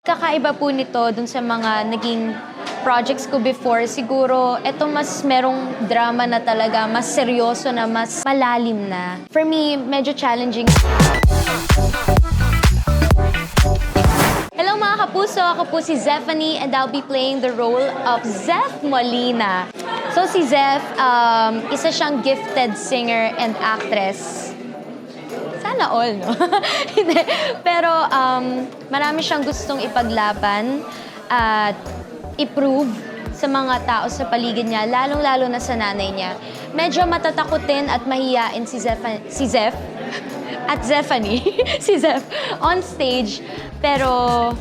Kakaiba po nito dun sa mga naging projects ko before. Siguro, eto mas merong drama na talaga, mas seryoso na, mas malalim na. For me, medyo challenging. Hello mga kapuso! Ako po si Zephanie and I'll be playing the role of Zeph Molina. So si Zeph, isa siyang gifted singer and actress. Sana all, no? Hindi. Pero marami siyang gustong ipaglaban at i-prove sa mga tao sa paligid niya, lalong-lalo na sa nanay niya. Medyo matatakutin at mahiyain si Zeph at Zephanie, si Zeph, on stage. Pero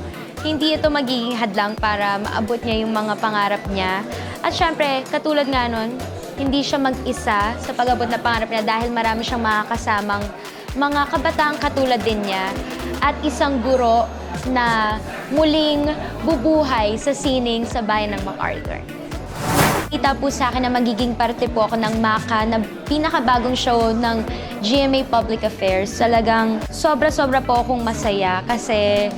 hindi ito magiging hadlang para maabot niya yung mga pangarap niya. At syempre, katulad nga nun, hindi siya mag-isa sa pag-abot na pangarap niya dahil marami siyang makakasamang mga kabataang katulad din niya at isang guro na muling bubuhay sa sining sa bayan ng MacArthur. Kita po sa akin na magiging parte po ako ng MACA na pinakabagong show ng GMA Public Affairs. Talagang sobra-sobra po akong masaya kasi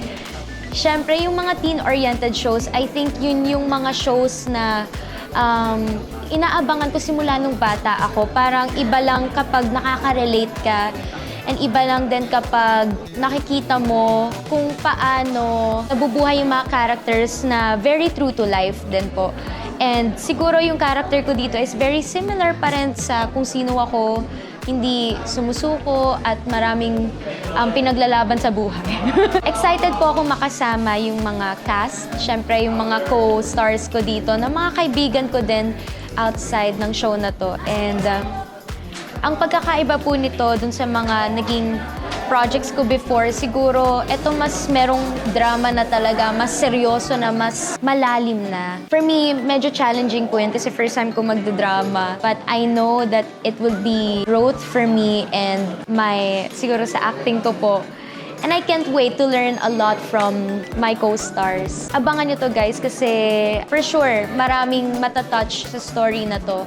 syempre yung mga teen-oriented shows, I think yun yung mga shows na inaabangan ko simula nung bata ako. Parang iba lang kapag nakaka-relate ka. And iba lang din kapag nakikita mo kung paano nabubuhay yung mga characters na very true to life din po. And siguro yung character ko dito is very similar pa rin sa kung sino ako, hindi sumusuko at maraming pinaglalaban sa buhay. Excited po ako makasama yung mga cast, syempre yung mga co-stars ko dito, na mga kaibigan ko din outside ng show na to. And ang pagkakaiba po nito dun sa mga naging projects ko before, siguro eto mas merong drama na talaga, mas seryoso na, mas malalim na. For me, medyo challenging po yun kasi first time ko magda-drama. But I know that it will be growth for me and siguro sa acting ko po. And I can't wait to learn a lot from my co-stars. Abangan nyo to guys kasi for sure, maraming matatouch sa story na to.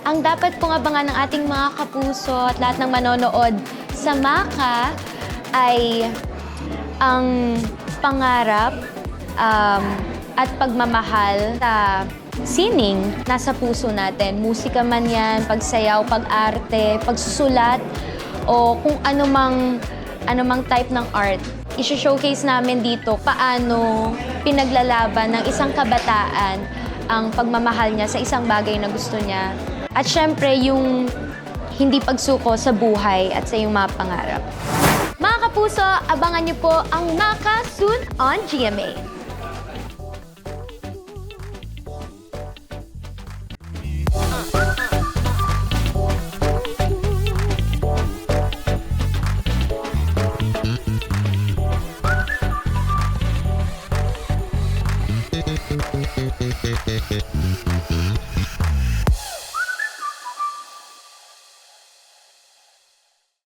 Ang dapat pong abangan ng ating mga kapuso at lahat ng manonood sa MACA ay ang pangarap at pagmamahal sa sining nasa puso natin. Musika man yan, pagsayaw, pag-arte, pagsusulat, o kung anumang type ng art. I-showcase namin dito paano pinaglalaban ng isang kabataan ang pagmamahal niya sa isang bagay na gusto niya. At syempre, yung hindi pagsuko sa buhay at sa iyong mga pangarap. Mga kapuso, abangan niyo po ang MACA soon on GMA.